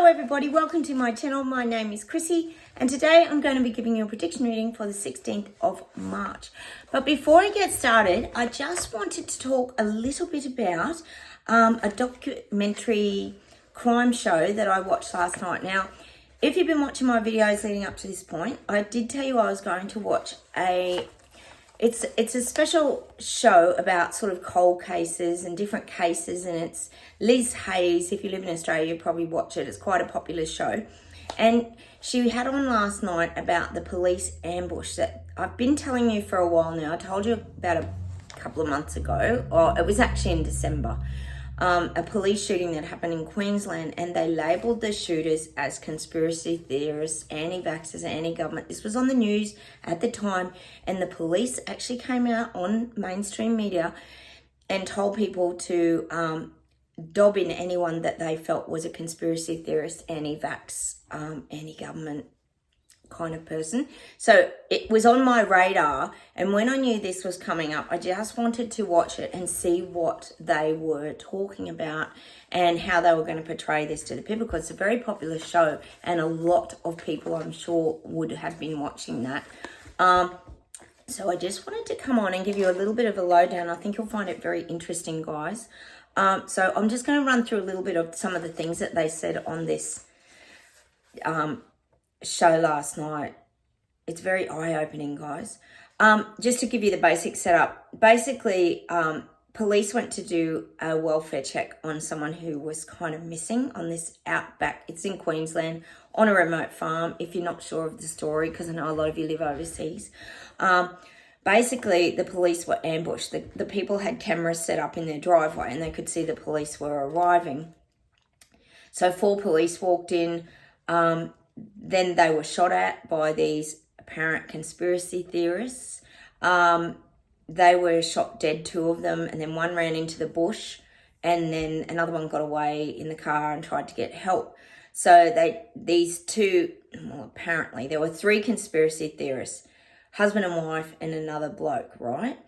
Hello everybody, welcome to my channel. My name is Chrissy and today I'm going to be giving you a prediction reading for the 16th of March. But before I get started, I just wanted to talk a little bit about a documentary crime show that I watched last night. Now, if you've been watching my videos leading up to this point, I did tell you I was going to watch It's a special show about sort of cold cases and different cases, and it's Liz Hayes. If you live in Australia, you probably watch it. It's quite a popular show. And she had on last night about the police ambush that I've been telling you for a while now. I told you about a couple of months ago, or it was actually in December. A police shooting that happened in Queensland, and they labelled the shooters as conspiracy theorists, anti-vaxxers, anti-government. This was on the news at the time, and the police actually came out on mainstream media and told people to dob in anyone that they felt was a conspiracy theorist, anti-vax, anti-government kind of person. So it was on my radar, and when I knew this was coming up, I just wanted to watch it and see what they were talking about and how they were going to portray this to the people, because it's a very popular show and a lot of people, I'm sure, would have been watching that. So I just wanted to come on and give you a little bit of a lowdown. I think you'll find it very interesting, guys. So I'm just going to run through a little bit of some of the things that they said on this show last night. It's very eye-opening, guys. Just to give you the basic setup, basically police went to do a welfare check on someone who was kind of missing on this outback. It's in Queensland on a remote farm, if you're not sure of the story, because I know a lot of you live overseas. Basically, the police were ambushed. The people had cameras set up in their driveway and they could see the police were arriving. So 4 police walked in. Then they were shot at by these apparent conspiracy theorists. They were shot dead, 2 of them, and then one ran into the bush, and then another one got away in the car and tried to get help. So these 2, well, apparently there were 3 conspiracy theorists, husband and wife and another bloke, right?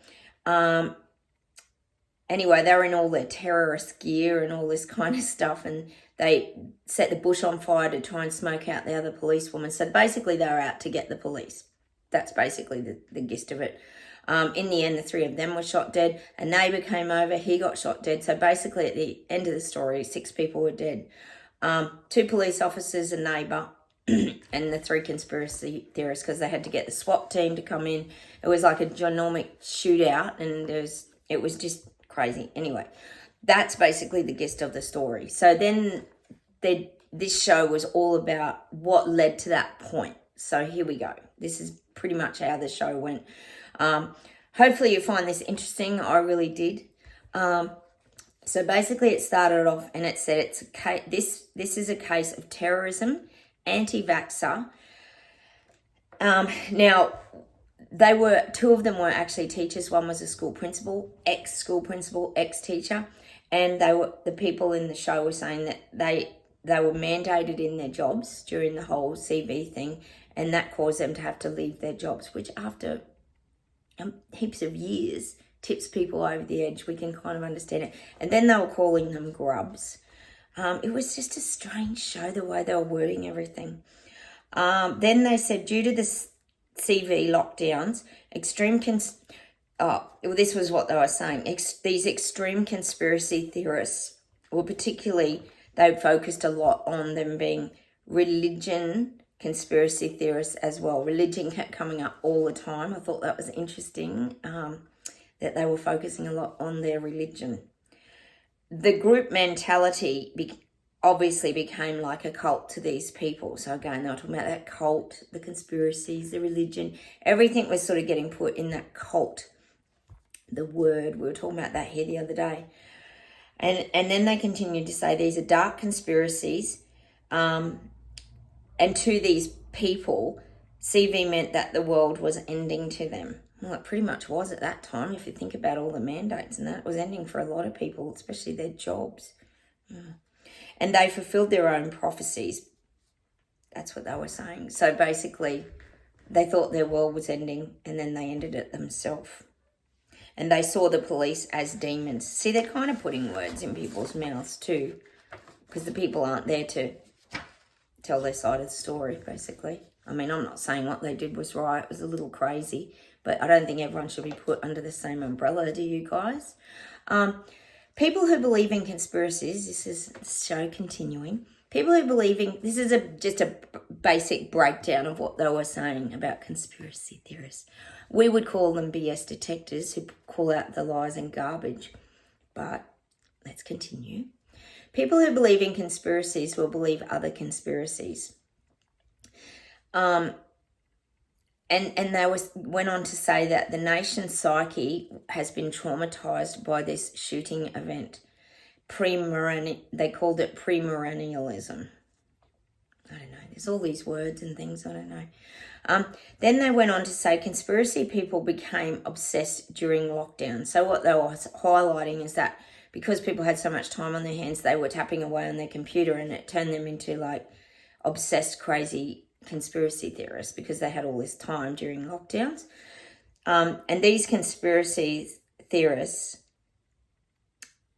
Anyway, they were in all their terrorist gear and all this kind of stuff, and they set the bush on fire to try and smoke out the other policewoman. So basically they were out to get the police. That's basically the gist of it. In the end, the 3 of them were shot dead. A neighbour came over, he got shot dead. So basically at the end of the story, 6 people were dead. 2 police officers, a neighbour, and the 3 conspiracy theorists, because they had to get the SWAT team to come in. It was like a genomic shootout, and it was just crazy. Anyway, that's basically the gist of the story. So then this show was all about what led to that point. So here we go. This is pretty much how the show went. Hopefully you find this interesting. I really did. So basically it started off and it said it's a case, this is a case of terrorism, anti-vaxxer. Now, 2 of them were actually teachers. One was a school principal, ex-school principal, ex-teacher. And the people in the show were saying that they were mandated in their jobs during the whole CV thing, and that caused them to have to leave their jobs, which after heaps of years tips people over the edge. We can kind of understand it. And then they were calling them grubs. It was just a strange show, the way they were wording everything. Then they said due to the CV lockdowns, this was what they were saying. These extreme conspiracy theorists were they focused a lot on them being religion conspiracy theorists as well. Religion kept coming up all the time. I thought that was interesting, that they were focusing a lot on their religion. The group mentality obviously became like a cult to these people. So again, they were talking about that cult, the conspiracies, the religion. Everything was sort of getting put in that cult. The word, we were talking about that here the other day. And then they continued to say these are dark conspiracies. And to these people, CV meant that the world was ending to them. Well, it pretty much was at that time, if you think about all the mandates and that. It was ending for a lot of people, especially their jobs. And they fulfilled their own prophecies. That's what they were saying. So basically, they thought their world was ending and then they ended it themselves. And they saw the police as demons. See, they're kind of putting words in people's mouths too, because the people aren't there to tell their side of the story, basically. I mean, I'm not saying what they did was right. It was a little crazy. But I don't think everyone should be put under the same umbrella, do you guys? People who believe in conspiracies, this is the show continuing. People who believe in, this is just a basic breakdown of what they were saying about conspiracy theorists. We would call them BS detectors who call out the lies and garbage. But let's continue. People who believe in conspiracies will believe other conspiracies. And they went on to say that the nation's psyche has been traumatized by this shooting event. They called it premillennialism. I don't know. There's all these words and things. I don't know. Then they went on to say conspiracy people became obsessed during lockdown. So what they were highlighting is that because people had so much time on their hands, they were tapping away on their computer, and it turned them into like obsessed, crazy conspiracy theorists because they had all this time during lockdowns. And these conspiracy theorists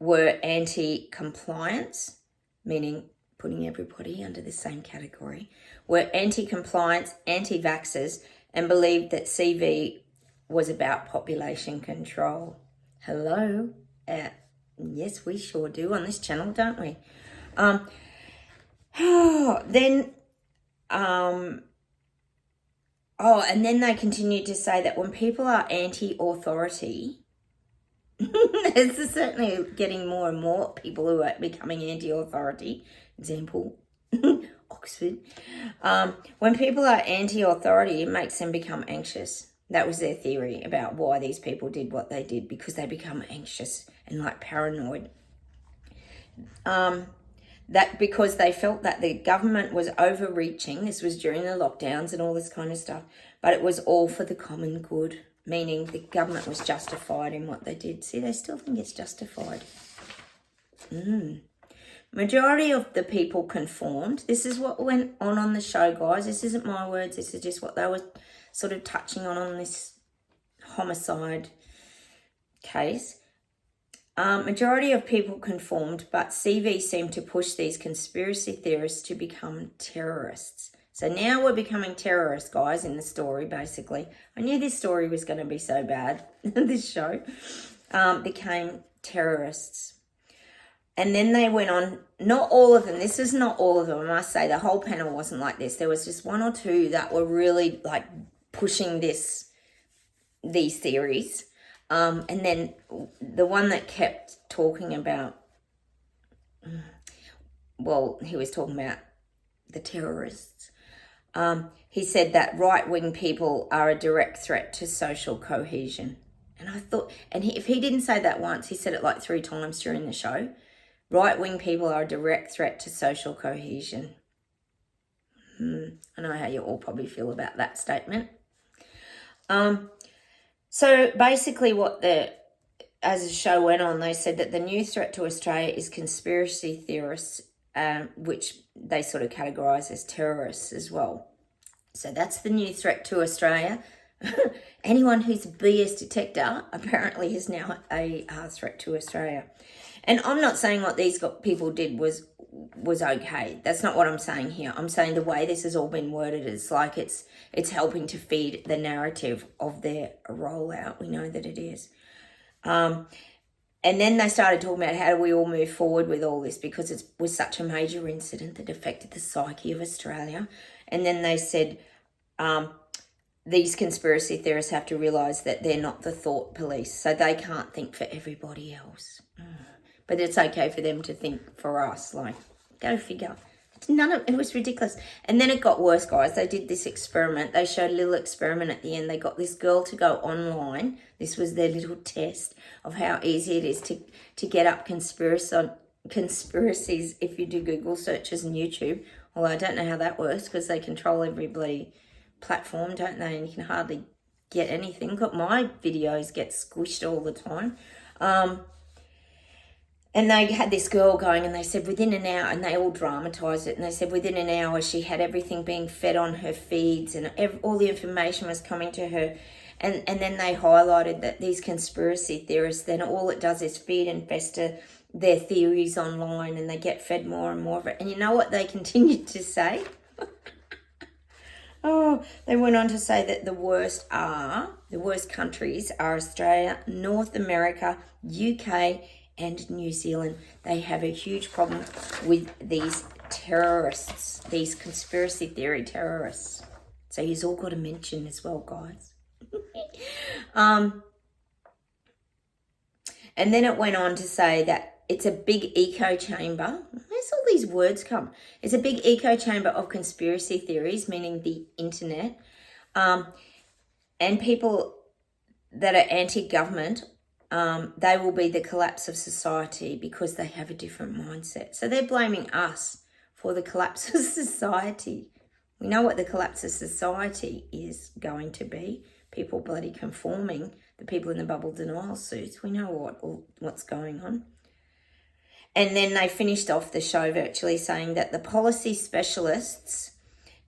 were anti-compliance, meaning putting everybody under the same category, were anti-compliance, anti-vaxxers, and believed that CV was about population control. Hello? Yes, we sure do on this channel, don't we? And then they continued to say that when people are anti-authority, it's certainly getting more and more people who are becoming anti-authority. Example, Oxford. When people are anti-authority, it makes them become anxious. That was their theory about why these people did what they did, because they become anxious and like paranoid. That because they felt that the government was overreaching. This was during the lockdowns and all this kind of stuff, but it was all for the common good, meaning the government was justified in what they did. See, they still think it's justified. Majority of the people conformed. This is what went on the show, guys. This isn't my words. This is just what they were sort of touching on this homicide case. Majority of people conformed, but CV seemed to push these conspiracy theorists to become terrorists. So now we're becoming terrorists, guys, in the story, basically. I knew this story was going to be so bad, this show. Became terrorists. And then they went on, not all of them, this is not all of them, I must say, the whole panel wasn't like this. There was just one or two that were really like pushing these theories. And then the one that kept talking about, he was talking about the terrorists. He said that right-wing people are a direct threat to social cohesion. And I thought, if he didn't say that once, he said it like 3 times during the show. Right-wing people are a direct threat to social cohesion. I know how you all probably feel about that statement. So basically as the show went on, they said that the new threat to Australia is conspiracy theorists, which they sort of categorise as terrorists as well. So that's the new threat to Australia. Anyone who's a BS detector apparently is now a threat to Australia. And I'm not saying what these people did was okay. That's not what I'm saying here. I'm saying the way this has all been worded is like it's helping to feed the narrative of their rollout. We know that it is. And then they started talking about how do we all move forward with all this, because it was such a major incident that affected the psyche of Australia. And then they said these conspiracy theorists have to realise that they're not the thought police, so they can't think for everybody else. But it's okay for them to think for us. Like, go figure. It was ridiculous. And then it got worse, guys. They did this experiment. They showed a little experiment at the end. They got this girl to go online. This was their little test of how easy it is to get up conspiracies if you do Google searches and YouTube. Although I don't know how that works because they control every bloody platform, don't they? And you can hardly get anything. But my videos get squished all the time. And they had this girl going, and they said within an hour, and they all dramatised it, and they said within an hour she had everything being fed on her feeds, and all the information was coming to her. And then they highlighted that these conspiracy theorists, then all it does is feed and fester their theories online and they get fed more and more of it. And you know what they continued to say? Oh, they went on to say that the worst countries are Australia, North America, UK, and New Zealand. They have a huge problem with these terrorists, these conspiracy theory terrorists. So you've all got to mention as well, guys. And then it went on to say that it's a big echo chamber. Where's all these words come? It's a big echo chamber of conspiracy theories, meaning the internet, and people that are anti-government. They will be the collapse of society because they have a different mindset. So they're blaming us for the collapse of society. We know what the collapse of society is going to be. People bloody conforming, the people in the bubble denial suits. We know what's going on. And then they finished off the show virtually saying that the policy specialists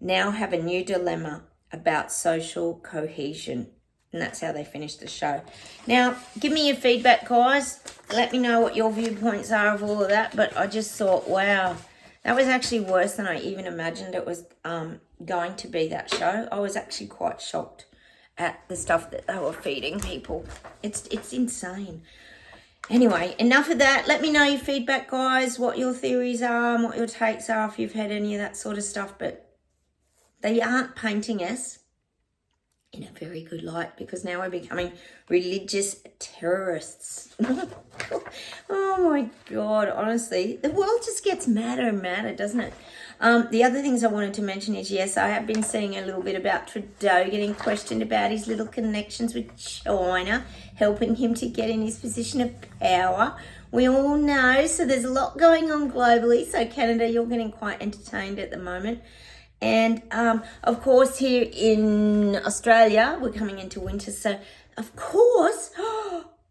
now have a new dilemma about social cohesion. And that's how they finished the show. Now, give me your feedback, guys. Let me know what your viewpoints are of all of that. But I just thought, wow, that was actually worse than I even imagined it was going to be, that show. I was actually quite shocked at the stuff that they were feeding people. It's insane. Anyway, enough of that. Let me know your feedback, guys, what your theories are and what your takes are if you've had any of that sort of stuff. But they aren't painting us in a very good light because now we're becoming religious terrorists. Oh my God, honestly, the world just gets madder and madder, doesn't it? The other things I wanted to mention is, yes, I have been seeing a little bit about Trudeau getting questioned about his little connections with China, helping him to get in his position of power. We all know, so there's a lot going on globally. So Canada, you're getting quite entertained at the moment. And, of course, here in Australia, we're coming into winter. So, of course,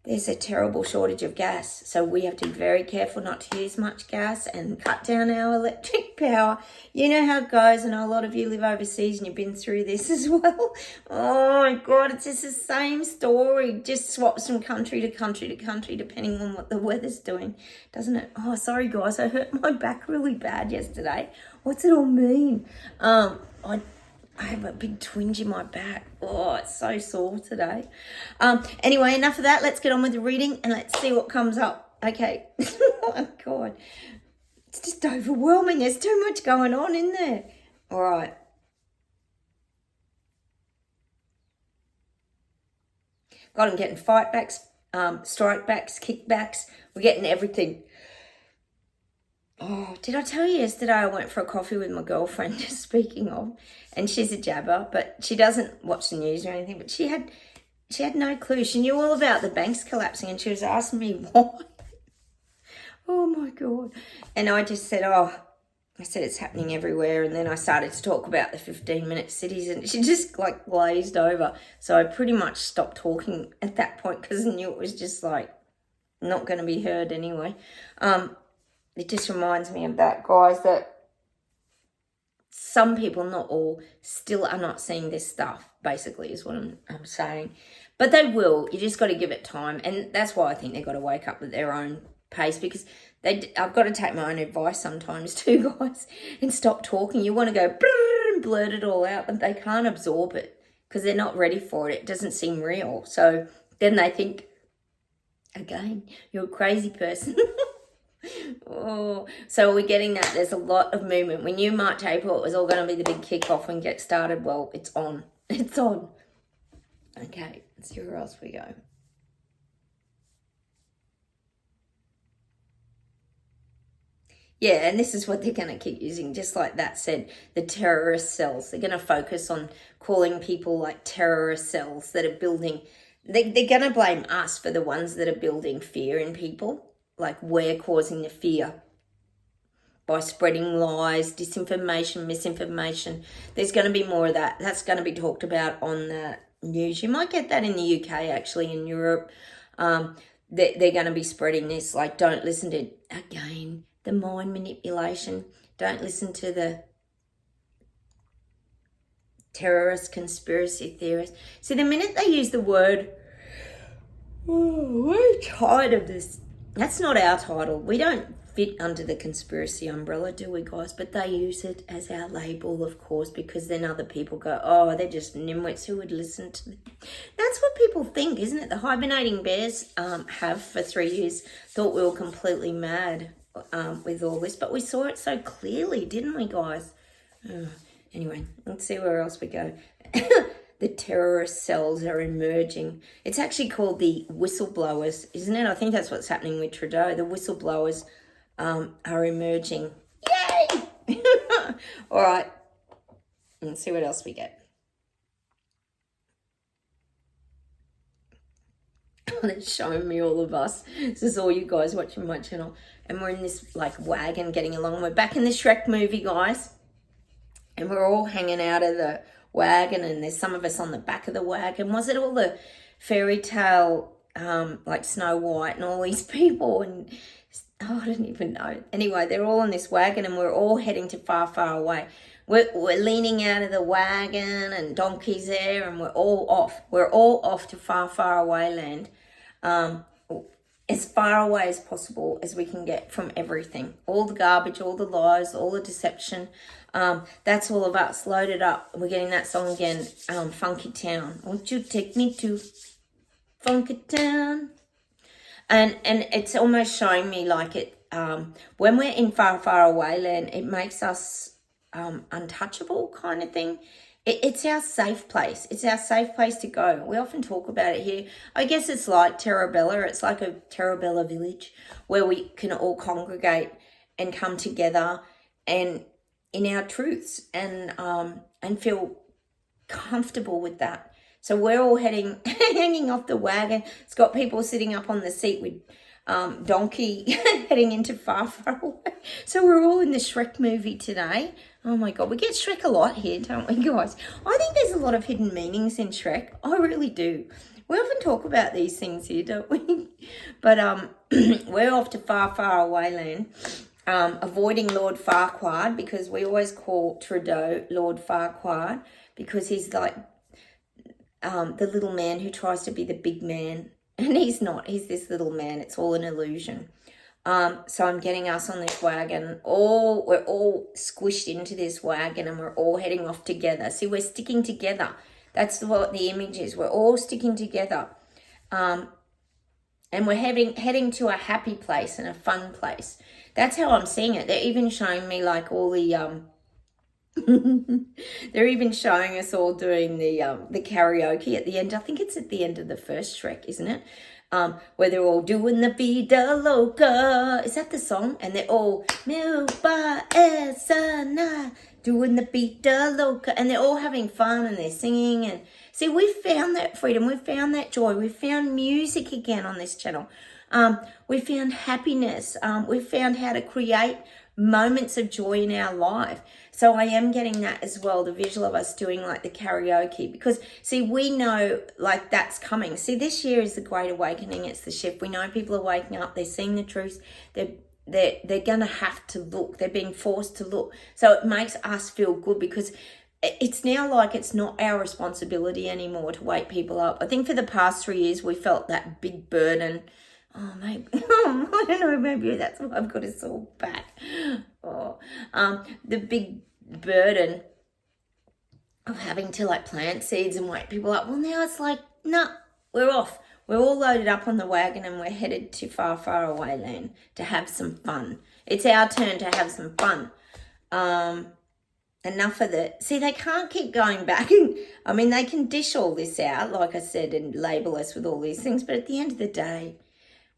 there's a terrible shortage of gas. So we have to be very careful not to use much gas and cut down our electric power. You know how it goes. I know a lot of you live overseas and you've been through this as well. Oh, my God, it's just the same story. Just swaps from country to country to country depending on what the weather's doing, doesn't it? Oh, sorry, guys. I hurt my back really bad yesterday. What's it all mean? I have a big twinge in my back. Oh, it's so sore today. Anyway, enough of that. Let's get on with the reading and let's see what comes up. Okay. Oh, my God. It's just overwhelming. There's too much going on in there. All right. God, I'm getting fight backs, strike backs, kickbacks. We're getting everything. Oh, did I tell you yesterday I went for a coffee with my girlfriend, just speaking of, and she's a jabber, but she doesn't watch the news or anything, but she had no clue. She knew all about the banks collapsing and she was asking me why. Oh my God. And I just said, it's happening everywhere. And then I started to talk about the 15-minute cities and she just like glazed over. So I pretty much stopped talking at that point because I knew it was just like not going to be heard anyway. It just reminds me of that, guys, that some people, not all, still are not seeing this stuff, basically, is what I'm saying. But they will. You just got to give it time. And that's why I think they've got to wake up at their own pace because I've got to take my own advice sometimes too, guys, and stop talking. You want to go and blurt it all out, but they can't absorb it because they're not ready for it. It doesn't seem real. So then they think, again, you're a crazy person. Oh, so we're getting that. There's a lot of movement. We knew March, April, it was all going to be the big kickoff and get started. Well, it's on. It's on. Okay, let's see where else we go. Yeah, and this is what they're going to keep using. Just like that said, the terrorist cells. They're going to focus on calling people like terrorist cells that are building. They're going to blame us for the ones that are building fear in people. Like we're causing the fear by spreading lies, disinformation, misinformation. There's going to be more of that. That's going to be talked about on the news. You might get that in the UK, actually, in Europe. They're going to be spreading this. Like, don't listen to, again, the mind manipulation. Don't listen to the terrorist conspiracy theorists. See, the minute they use the word, we're tired of this That's not our title. We don't fit under the conspiracy umbrella, do we, guys? But they use it as our label, of course, because then other people go, oh, they're just nimwits who would listen to them. That's what people think, isn't it? The hibernating bears have for 3 years thought we were completely mad with all this, but we saw it so clearly, didn't we, guys? Anyway, let's see where else we go. The terrorist cells are emerging. It's actually called the whistleblowers, isn't it? I think that's what's happening with Trudeau. The whistleblowers are emerging. Yay! All right. Let's see what else we get. They're showing me all of us. This is all you guys watching my channel. And we're in this like wagon getting along. We're back in the Shrek movie, guys. And we're all hanging out of the wagon, and there's some of us on the back of the wagon. Was it all the fairy tale, like Snow White and all these people? And I don't even know. Anyway, they're all on this wagon, and we're all heading to far, far away. We're leaning out of the wagon, and Donkey's there, and we're all off. We're all off to far, far away land. As far away as possible as we can get from everything. All the garbage, all the lies, all the deception. That's all of us loaded up. We're getting that song again, Funky Town. Won't you take me to Funky Town? And it's almost showing me like it, when we're in far, far away land, it makes us untouchable kind of thing. It's our safe place. It's our safe place to go. We often talk about it here. I guess it's like Terabella. It's like a Terabella village where we can all congregate and come together and in our truths and feel comfortable with that. So we're all hanging off the wagon. It's got people sitting up on the seat with Donkey heading into far, far away. So we're all in the Shrek movie today. Oh my God, we get Shrek a lot here, don't we, guys? I think there's a lot of hidden meanings in Shrek. I really do. We often talk about these things here, don't we? But we're off to far, far away land, avoiding Lord Farquaad, because we always call Trudeau Lord Farquaad, because he's like the little man who tries to be the big man. And he's not. He's this little man. It's all an illusion. So I'm getting us on this wagon. We're all squished into this wagon, and we're all heading off together. See, we're sticking together. That's what the image is. We're all sticking together. And we're heading to a happy place and a fun place. That's how I'm seeing it. They're even showing me like all the they're even showing us all doing the karaoke at the end. I think it's at the end of the first Shrek, isn't it? Where they're all doing the Vida Loca. Is that the song? And they're all Milba Esana doing the Vida Loca. And they're all having fun and they're singing. And see, we found that freedom. We found that joy. We found music again on this channel. We found happiness. We found how to create moments of joy in our life. So I am getting that as well, the visual of us doing like the karaoke, because see, we know like that's coming. See, this year is the Great Awakening. It's the shift. We know people are waking up. They're seeing the truth. They're going to have to look. They're being forced to look. So it makes us feel good, because it's now like it's not our responsibility anymore to wake people up. I think for the past 3 years, we felt that big burden. Oh, maybe, I don't know, maybe that's why I've got a sore back. Oh, the big burden of having to like plant seeds and wake people up. Well, now it's like, no, we're off. We're all loaded up on the wagon and we're headed to far, far away land to have some fun. It's our turn to have some fun. Enough of the, see, they can't keep going back. I mean, they can dish all this out, like I said, and label us with all these things. But at the end of the day,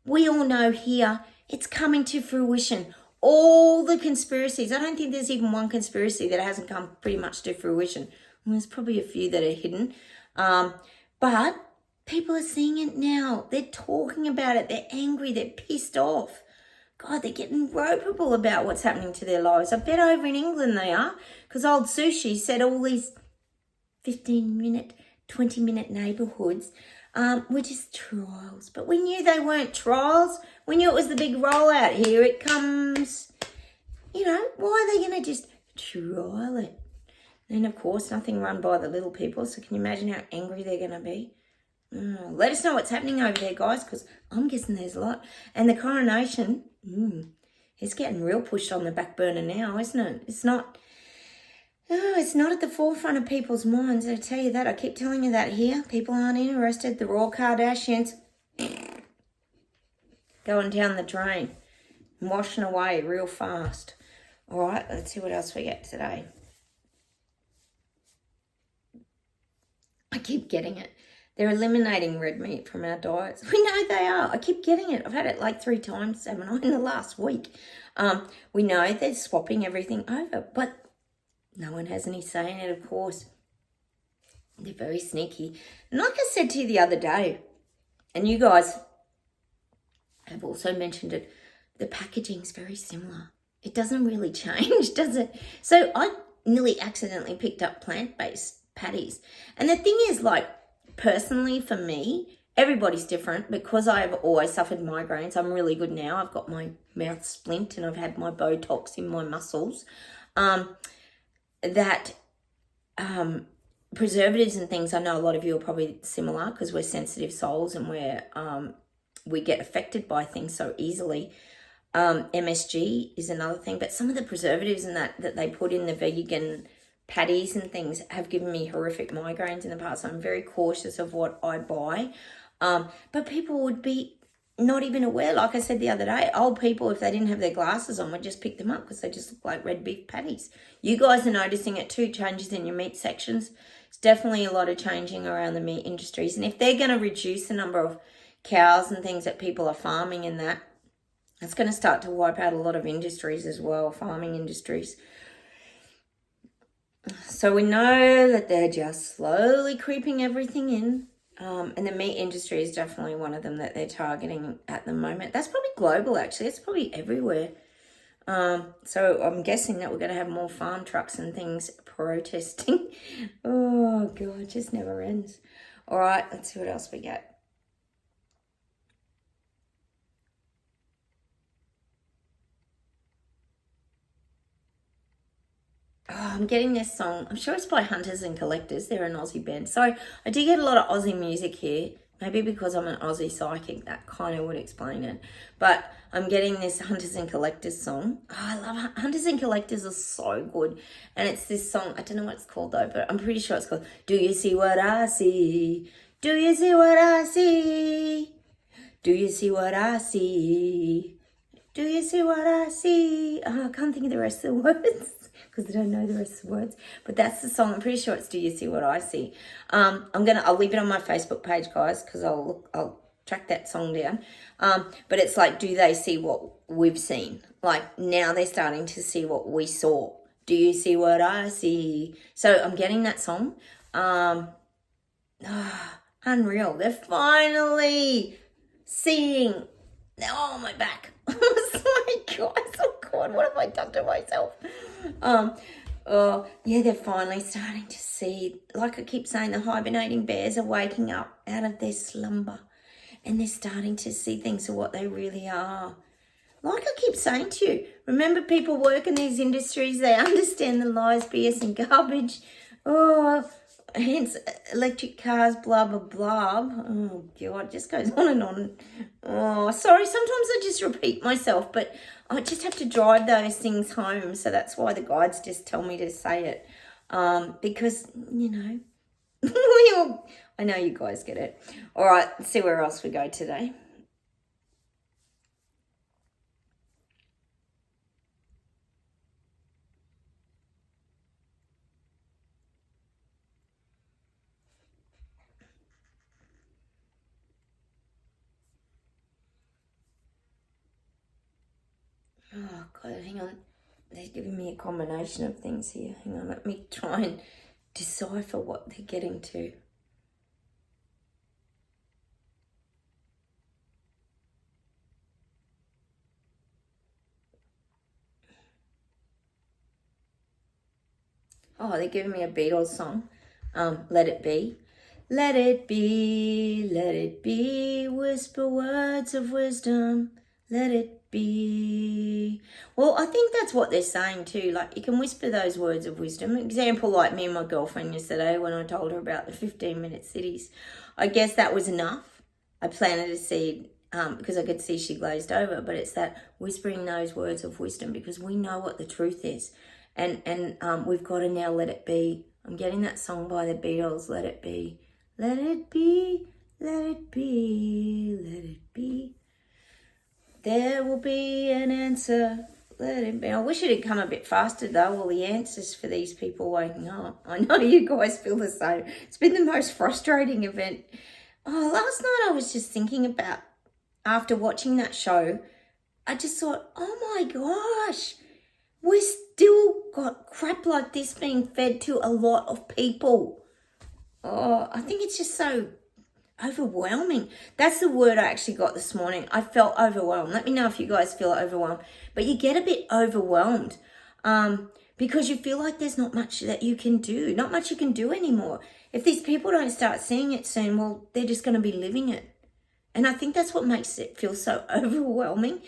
we all know here it's coming to fruition. All the conspiracies. I don't think there's even one conspiracy that hasn't come pretty much to fruition. Well, there's probably a few that are hidden. But people are seeing it now. They're talking about it. They're angry. They're pissed off. God, they're getting ropeable about what's happening to their lives. I bet over in England they are, because old Sushi said all these 15-minute, 20-minute neighbourhoods were just trials. But we knew they weren't trials. We knew it was the big rollout. Here it comes. You know, why are they going to just trial it? And of course, nothing run by the little people. So can you imagine how angry they're going to be? Let us know what's happening over there, guys, because I'm guessing there's a lot. And the coronation, it's getting real pushed on the back burner now, isn't it? It's not at the forefront of people's minds. I tell you that. I keep telling you that here. People aren't interested. The Royal Kardashians going down the drain and washing away real fast. All right, let's see what else we get today. I keep getting it. They're eliminating red meat from our diets. We know they are. I keep getting it. I've had it like 3 times, haven't I, in the last week. We know they're swapping everything over, but no one has any say in it, of course. They're very sneaky. And like I said to you the other day, and you guys have also mentioned it, the packaging's very similar. It doesn't really change, does it? So I nearly accidentally picked up plant-based patties. And the thing is, like, personally for me, everybody's different. Because I've always suffered migraines, I'm really good now. I've got my mouth splint and I've had my Botox in my muscles. Preservatives and things, I know a lot of you are probably similar because we're sensitive souls and we get affected by things so easily. MSG is another thing, but some of the preservatives and that they put in the vegan patties and things have given me horrific migraines in the past. I'm very cautious of what I buy. But people would be not even aware. Like I said the other day, old people, if they didn't have their glasses on, would just pick them up because they just look like red beef patties. You guys are noticing it too, changes in your meat sections. It's definitely a lot of changing around the meat industries. And if they're going to reduce the number of cows and things that people are farming in that's going to start to wipe out a lot of industries as well, farming industries. So we know that they're just slowly creeping everything in. And the meat industry is definitely one of them that they're targeting at the moment. That's probably global, actually. It's probably everywhere. So I'm guessing that we're going to have more farm trucks and things protesting. Oh, God, it just never ends. All right, let's see what else we get. Oh, I'm getting this song. I'm sure it's by Hunters and Collectors. They're an Aussie band. So I do get a lot of Aussie music here. Maybe because I'm an Aussie psychic, that kind of would explain it. But I'm getting this Hunters and Collectors song. Oh, I love Hunters and Collectors are so good. And it's this song, I don't know what it's called though, but I'm pretty sure it's called Do You See What I See? Do you see what I see? Do you see what I see? Do you see what I see? Oh, I can't think of the rest of the words because I don't know the rest of the words. But that's the song. I'm pretty sure it's Do You See What I See? I'll leave it on my Facebook page, guys, because I'll track that song down. But it's like, do they see what we've seen? Like, now they're starting to see what we saw. Do you see what I see? So I'm getting that song. Unreal. They're finally seeing. Oh, my back. I was like, guys, oh God, what have I done to myself? Yeah, they're finally starting to see, like I keep saying, the hibernating bears are waking up out of their slumber and they're starting to see things for what they really are. Like I keep saying to you, remember people work in these industries, they understand the lies, BS and garbage. Oh, hence electric cars, blah, blah, blah. Oh, God, it just goes on and on. Oh, sorry, sometimes I just repeat myself, but I just have to drive those things home. So that's why the guides just tell me to say it. Because, you know, I know you guys get it. All right, let's see where else we go today. Oh, God, hang on. They're giving me a combination of things here. Hang on, let me try and decipher what they're getting to. Oh, they're giving me a Beatles song. Let It Be. Let it be, whisper words of wisdom. let it be. Well, I think that's what they're saying too. Like, you can whisper those words of wisdom. Example, like me and my girlfriend yesterday when I told her about the 15-minute cities. I guess that was enough. I planted a seed because I could see she glazed over, but it's that whispering those words of wisdom because we know what the truth is. And we've got to now let it be. I'm getting that song by the Beatles, Let It Be. Let it be, let it be, let it be. There will be an answer, let it be. I wish it had come a bit faster though, all the answers for these people waking up. I know you guys feel the same. It's been the most frustrating event. Oh, last night I was just thinking about, after watching that show, I just thought, oh my gosh, we still got crap like this being fed to a lot of people. Oh, I think it's just so overwhelming. That's the word I actually got this morning. I felt overwhelmed. Let me know if you guys feel overwhelmed. But you get a bit overwhelmed because you feel like there's not much that you can do. Not much you can do anymore. If these people don't start seeing it soon, well, they're just going to be living it. And I think that's what makes it feel so overwhelming.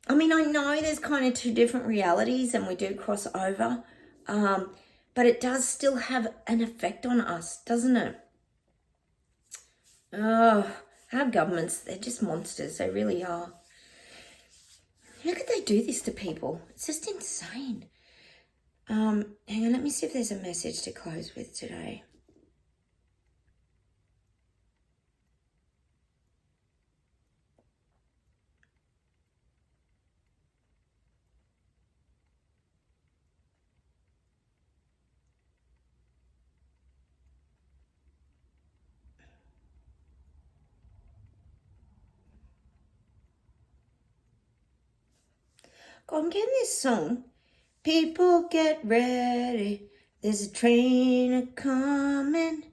I mean, I know there's kind of two different realities and we do cross over, but it does still have an effect on us, doesn't it? Oh, our governments, they're just monsters. They really are. How could they do this to people? It's just insane. Hang on, let me see if there's a message to close with today. God, I'm getting this song. People get ready. There's a train a-coming.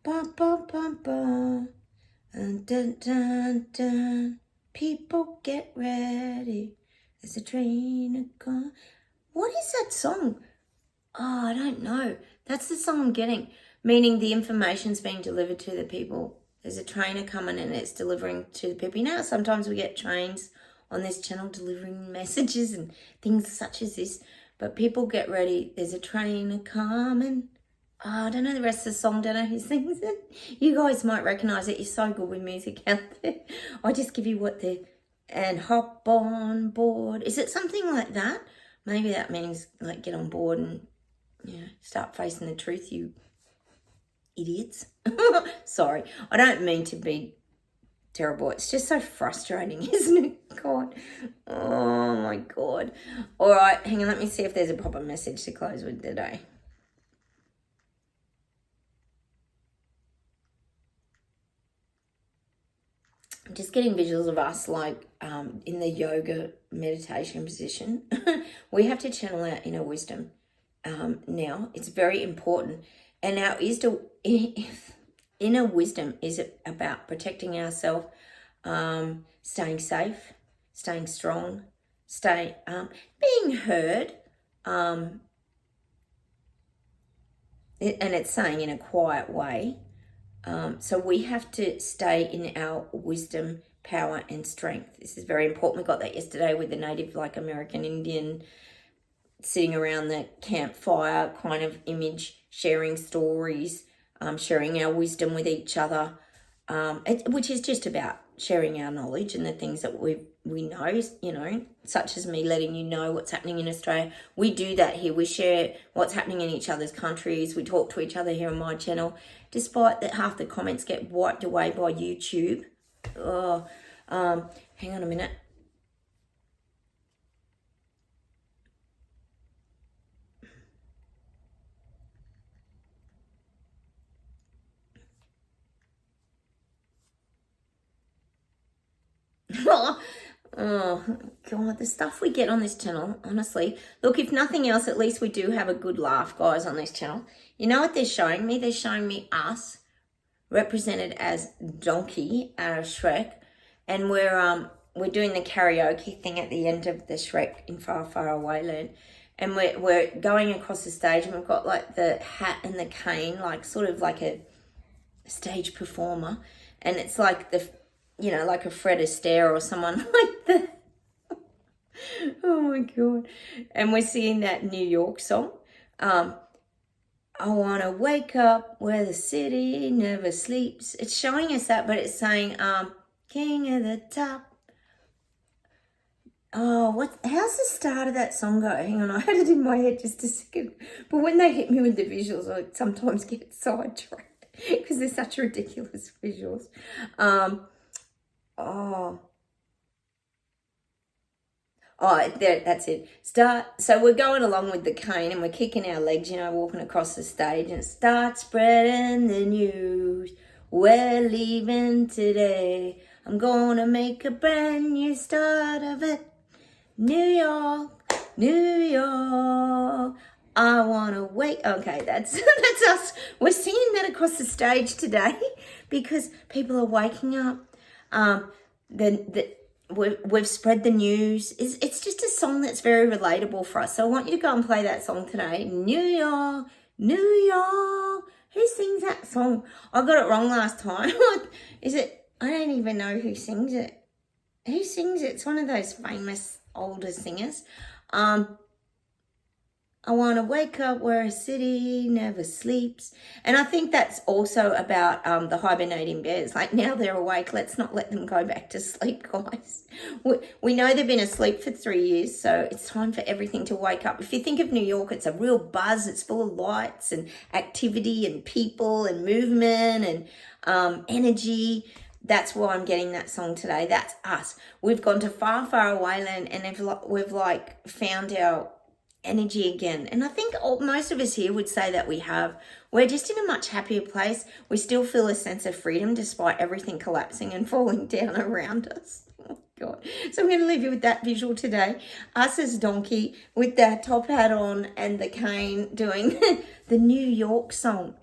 Bum, bum, bum, bum. Dun, dun, dun, dun. People get ready. There's a train a-coming. What is that song? Oh, I don't know. That's the song I'm getting. Meaning the information's being delivered to the people. There's a trainer coming and it's delivering to the people. You know, sometimes we get trains on this channel delivering messages and things such as this. But people get ready. There's a train coming. Oh, I don't know the rest of the song. Don't know who sings it. You guys might recognise it. You're so good with music out there. I just give you what the... And hop on board. Is it something like that? Maybe that means like get on board and, you know, start facing the truth, you idiots. Sorry. I don't mean to be terrible. It's just so frustrating, isn't it? God. Oh, my God. All right. Hang on. Let me see if there's a proper message to close with today. I'm just getting visuals of us like in the yoga meditation position. We have to channel our inner wisdom now. It's very important. And our inner wisdom is about protecting ourselves, staying safe, staying strong, being heard. And it's saying in a quiet way. So we have to stay in our wisdom, power, and strength. This is very important. We got that yesterday with the native, like American Indian, sitting around the campfire kind of image, sharing stories, sharing our wisdom with each other, which is just about sharing our knowledge and the things that we know, you know, such as me letting you know what's happening in Australia. We do that here. We share what's happening in each other's countries. We talk to each other here on my channel, despite that half the comments get wiped away by YouTube. Oh, hang on a minute. Oh, God, the stuff we get on this channel, honestly. Look, if nothing else, at least we do have a good laugh, guys, on this channel. You know what they're showing me? They're showing me us, represented as Donkey out of Shrek. And we're doing the karaoke thing at the end of the Shrek in Far, Far Away Land. And we're going across the stage and we've got like the hat and the cane, like sort of like a stage performer. And it's like the... you know, like a Fred Astaire or someone like that. Oh my God. And we're singing that New York song. I want to wake up where the city never sleeps. It's showing us that, but it's saying, king of the top. Oh, how's the start of that song go? Hang on, I had it in my head just a second. But when they hit me with the visuals, I sometimes get sidetracked because they're such ridiculous visuals. That's it. So we're going along with the cane and we're kicking our legs, walking across the stage, and start spreading the news. We're leaving today. I'm gonna make a brand new start of it. New York, New York. I wanna wake. Okay, that's us. We're singing that across the stage today because people are waking up. We've spread the news. It's just a song that's very relatable for us. So I want you to go and play that song today. New York, New York. Who sings that song? I got it wrong last time. Is it? I don't even know who sings it. Who sings it? It's one of those famous older singers. I want to wake up where a city never sleeps. And I think that's also about the hibernating bears. Like, now they're awake, let's not let them go back to sleep, guys. We know they've been asleep for 3 years, so it's time for everything to wake up. If you think of New York, it's a real buzz. It's full of lights and activity and people and movement and energy. That's why I'm getting that song today. That's us. We've gone to far, far away land, and we've found our energy again. And I think most of us here would say that we have. We're just in a much happier place. We still feel a sense of freedom despite everything collapsing and falling down around us. Oh God. So I'm going to leave you with that visual today. Us as donkey with that top hat on and the cane doing the New York song.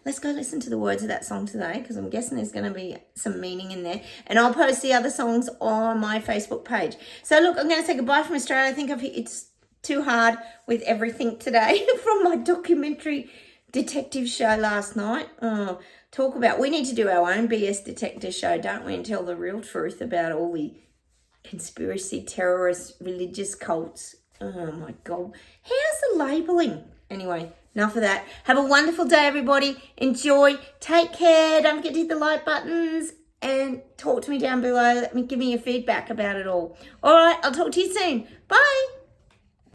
Let's go listen to the words of that song today, because I'm guessing there's going to be some meaning in there. And I'll post the other songs on my Facebook page. So look, I'm going to say goodbye from Australia. I think it's too hard with everything today from my documentary detective show last night. We need to do our own BS detective show, don't we, and tell the real truth about all the conspiracy, terrorist, religious cults. Oh my God. How's the labelling? Anyway, enough of that. Have a wonderful day, everybody. Enjoy. Take care. Don't forget to hit the like buttons and talk to me down below. Give me your feedback about it all. All right, I'll talk to you soon. Bye.